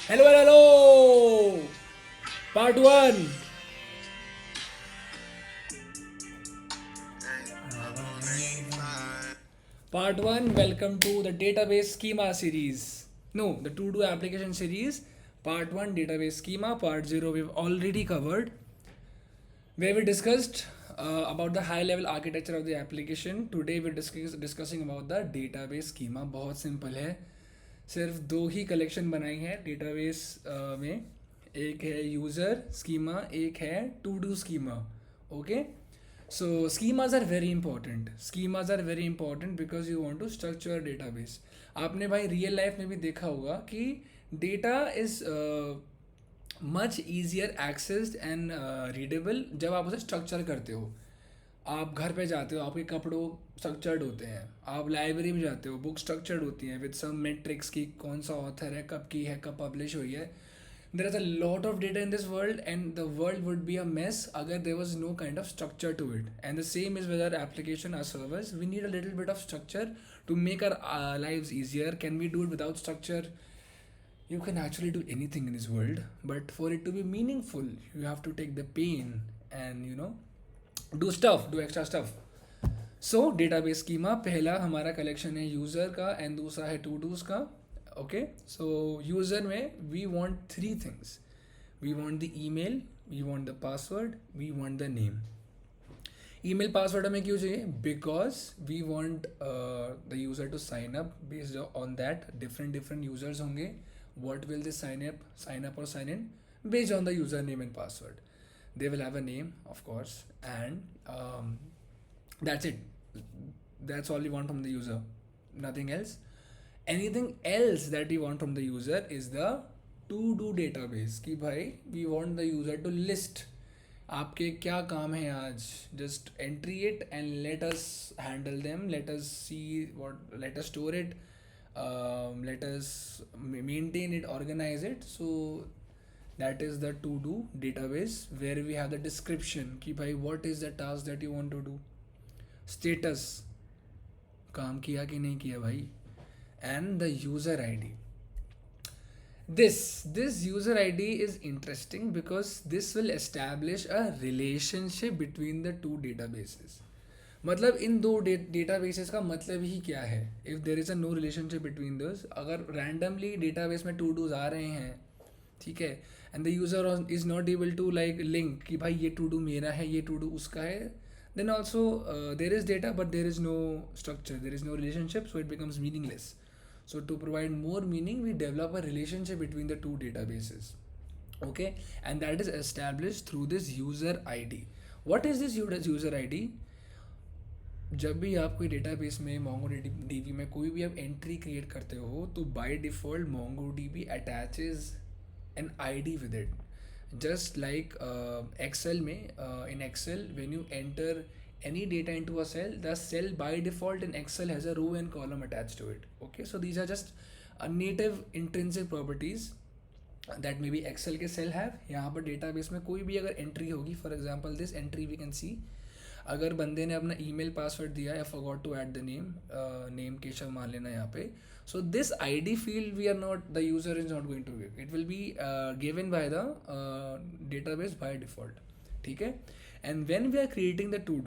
Hello, hello. Part 1. Part 1. Welcome to the database schema series. No, the to do application series. Part 1 database schema. Part 0 we've already covered, where we discussed about the high level architecture of the application. Today we're discussing about the database schema. बहुत simple है, सिर्फ दो ही collection बनाई है database में. एक है user schema, एक है to do schema. Okay, so schemas are very important. Schemas are very important because you want to structure database. आपने भाई रियल लाइफ में भी देखा होगा कि data is much easier accessed and readable जब आप उसे स्ट्रक्चर करते हो. आप घर पे जाते हो, आपके कपड़ों स्ट्रक्चर्ड होते हैं. आप लाइब्रेरी में जाते हो, बुक स्ट्रक्चर्ड होती हैं विद सम मेट्रिक्स की कौन सा ऑथर है, कब की है, कब पब्लिश हुई है. There is a lot of data in this world and the world would be a mess अगर there was no kind of structure to it. And the same is with our application, our servers. We need a little bit of structure to make our lives easier. Can we do it without structure? You can actually do anything in this world, but for it to be meaningful you have to take the pain and do stuff, do extra stuff. So database schema पहला हमारा collection है user का and दूसरा है todos का. Okay, so user में we want three things. We want the email, we want the password, we want the name. Email password हमें क्यों चाहिए? Because we want the user to sign up. Based on that different users होंगे. what will they sign up or sign in? Based on the username and password. They will have a name, of course, and that's it. That's all you want from the user, nothing else. Anything else that you want from the user is the to do database. कि भाई we want the user to list आपके क्या काम है आज. Just entry it and let us handle them. Let us see what, let us store it, let us maintain it, organize it. So that is the to do database where we have the description कि भाई what is the task that you want to do, status, काम किया कि नहीं किया भाई, and the user id. This user id is interesting because this will establish a relationship between the two databases. मतलब इन दो डेटाबेसेस का मतलब ही क्या है? If there is a no relationship between those, अगर रैंडमली डेटाबेस में टू डूज आ रहे हैं, ठीक है, and the user is not able to like link कि भाई ये टू डू मेरा है, ये टू डू उसका है, then also there is data but there is no structure, there is no relationship, so it becomes meaningless. So to provide more meaning, we develop a relationship between the two databases. Okay, and that is established through this user ID. What is this user ID? जब भी आप कोई database में Mongo dB में कोई भी आप entry create करते हो तो by default Mongo DB attaches an ID with it. Just like Excel में, in excel when you enter any data into a cell, the cell by default in excel has a row and column attached to it. Okay, so these are just native intrinsic properties that maybe excel के cell have. यहाँ पर database में कोई भी अगर entry होगी, for example this entry we can see, अगर बंदे ने अपना ईमेल पासवर्ड दिया है, forgot to add the name, name Keshav मान लेना यहाँ पे. So this ID field we are not, the user is not going to give, it will be given by the database by default. ठीक है, and when we are creating the to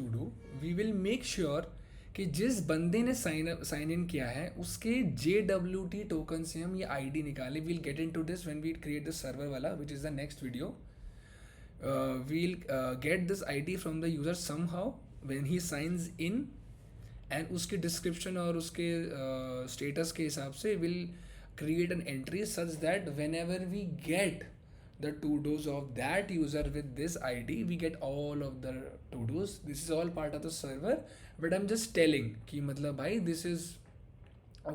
do, we will make sure कि जिस बंदे ने sign in किया है उसके JWT token से हम ये आईडी निकालें. We'll get into this when we create the server वाला, which is the next video. We'll get this ID from the user somehow when he signs in, and उसके description और उसके status के हिसाब से will create an entry such that whenever we get the to-dos of that user with this ID, we get all of the to-dos. This is all part of the server, but I'm just telling कि मतलब भाई this is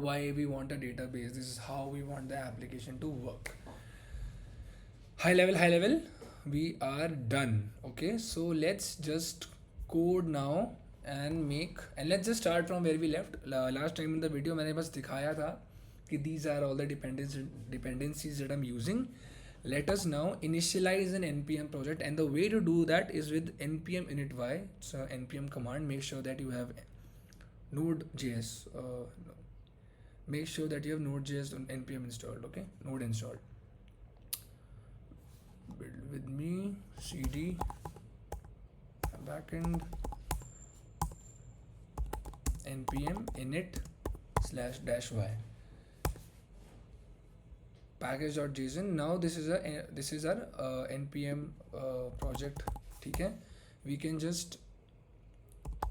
why we want a database, this is how we want the application to work. High level, we are done. Okay, so let's just code now and let's just start from where we left last time in the video. मैंने बस दिखाया था कि these are all the dependencies that I'm using. Let us now initialize an npm project, and the way to do that is with npm init-y. So npm command, make sure that you have node.js, make sure that you have Node.js on npm installed. Okay, node installed. Build with me cd backend npm init slash dash y package.json. Now this is our npm project. Okay, we can just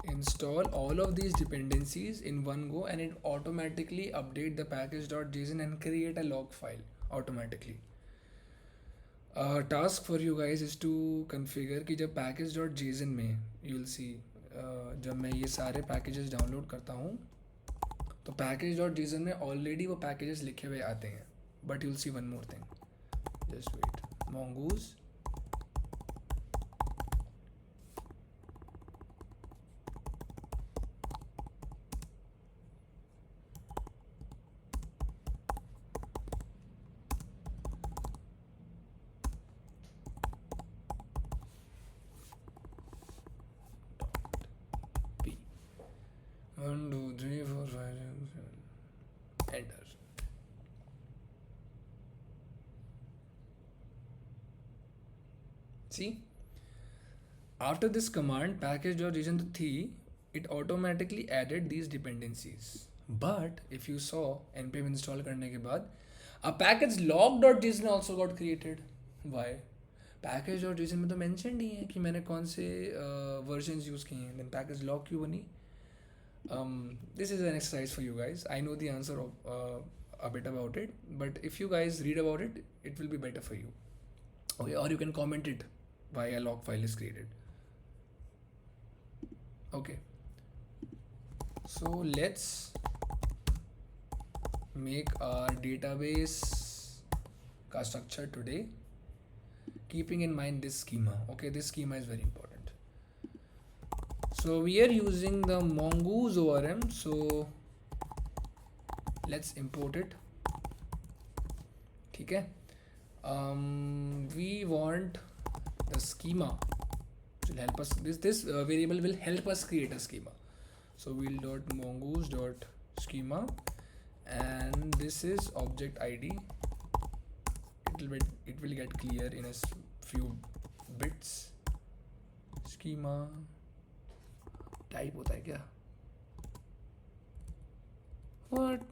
install all of these dependencies in one go, and it automatically update the package.json and create a log file automatically. Task for you guys is to configure कि जब package.json में you'll see जब मैं ये सारे packages download करता हूँ तो package.json में ऑलरेडी वो packages लिखे हुए आते हैं, but you'll see one more thing. Just wait. Mongoose p 1 2 3 4 5 6 7 enter. See, after this command package.json to thi, it automatically added these dependencies. But if you saw npm install करने के बाद a package log.json also got created. Why? package.json में तो mentioned ही है कि मैंने कौन से versions use किए हैं. Then package log क्यों बनी? This is an exercise for you guys. I know the answer of a bit about it, but if you guys read about it, it will be better for you. Okay, or you can comment it why a log file is created. Okay, so let's make our database ka structure today, keeping in mind this schema. Okay, this schema is very important. So we are using the mongoose ORM, so let's import it. Okay, we want the schema will help us. This variable will help us create a schema. So we'll dot mongoose dot schema, and this is object id. It will get clear in a few bits. Schema type होता है क्या? What?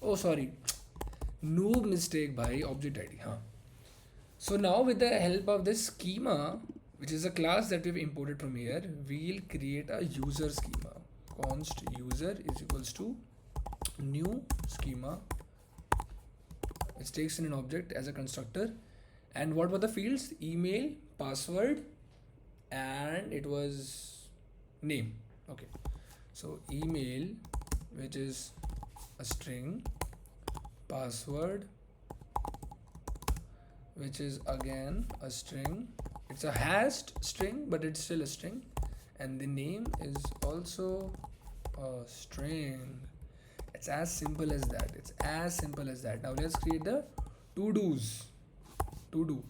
Oh, sorry, noob mistake bhai, object id. Huh. So now with the help of this schema, which is a class that we've imported from here, we'll create a user schema. Const user is equals to new schema. It takes in an object as a constructor. And what were the fields? Email, password, and it was name. Okay, so email, which is a string, password, which is again a string. It's a hashed string, but it's still a string, and the name is also a string. It's as simple as that. It's as simple as that. Now let's create the to-dos. To-do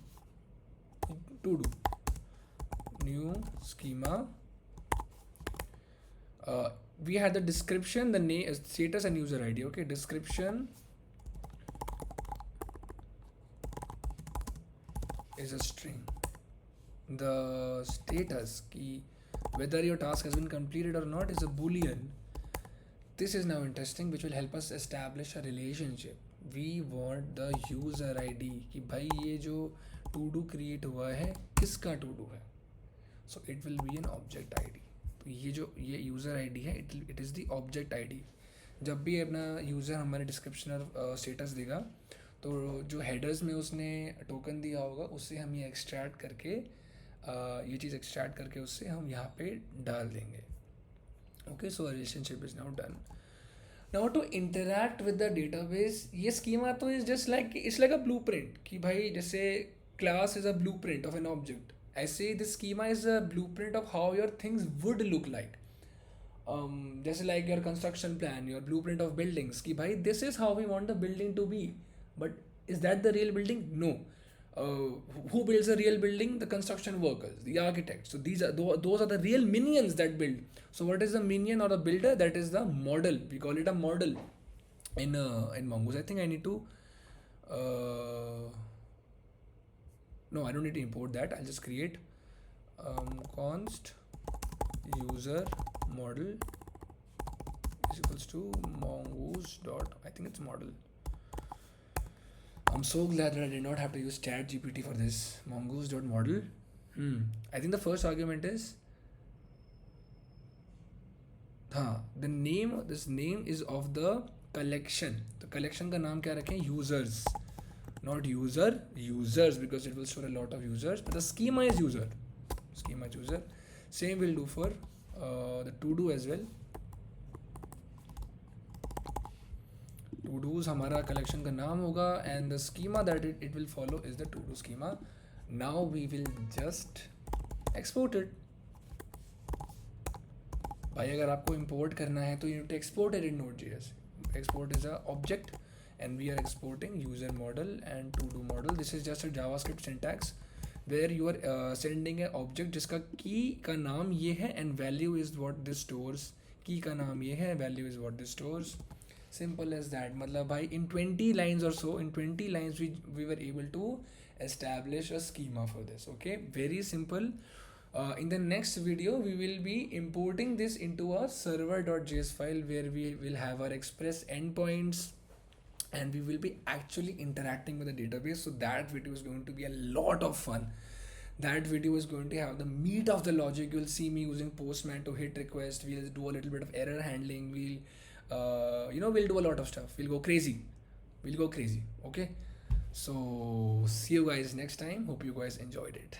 new schema. We had the description, the name, status, and user ID. Okay, description is a string. The status key, whether your task has been completed or not, is a boolean. This is now interesting, which will help us establish a relationship. We want the user ID कि भाई ये जो to do create हुआ है किसका to do है. So it will be an object ID. तो ये जो ये user ID है, it is the object ID. जब भी अपना user हमारे description और status देगा तो जो headers में उसने token दिया होगा उससे हम ये extract करके ये चीज़ extract करके उससे हम यहाँ पे डाल देंगे. Okay, so a relationship is now done. Now to interact with the database, ये schema तो is just like, it's like a blueprint कि भाई जैसे class is a blueprint of an object, ऐसे this schema is a blueprint of how your things would look like. जैसे like your construction plan, your blueprint of buildings कि भाई this is how we want the building to be, but is that the real building? No. who builds a real building? The construction workers, the architects. So those are the real minions that build. So what is the minion or a builder? That is the model. We call it a model in Mongoose. I think I need to. No, I don't need to import that. I'll just create const user model is equals to mongoose dot. I think it's model. I'm so glad that I did not have to use chat GPT for this. Mongoose.model. I think the first argument is the name. This name is of the collection. The collection का नाम क्या रखें? Users, not users, because it will store a lot of users. But the schema is user. Schema is user. Same will do for the to do as well. To do's हमारा collection का नाम होगा, and the schema that it will follow is the to do schema. Now we will just export it. भाई अगर आपको import करना है तो you need to export it in Node.js. Export is a object and we are exporting user model and to do model. This is just a JavaScript syntax where you are sending an object जिसका key का नाम ये है and value is what this stores. Key का नाम ये है, value is what this stores. Simple as that. मतलब भाई in 20 lines or so, in 20 lines we were able to establish a schema for this. Okay, very simple. In the next video we will be importing this into a server.js file where we will have our express endpoints and we will be actually interacting with the database. So that video is going to be a lot of fun. That video is going to have the meat of the logic. You'll see me using Postman to hit request. We'll do a little bit of error handling. We'll do a lot of stuff. We'll go crazy. Okay. So see you guys next time. Hope you guys enjoyed it.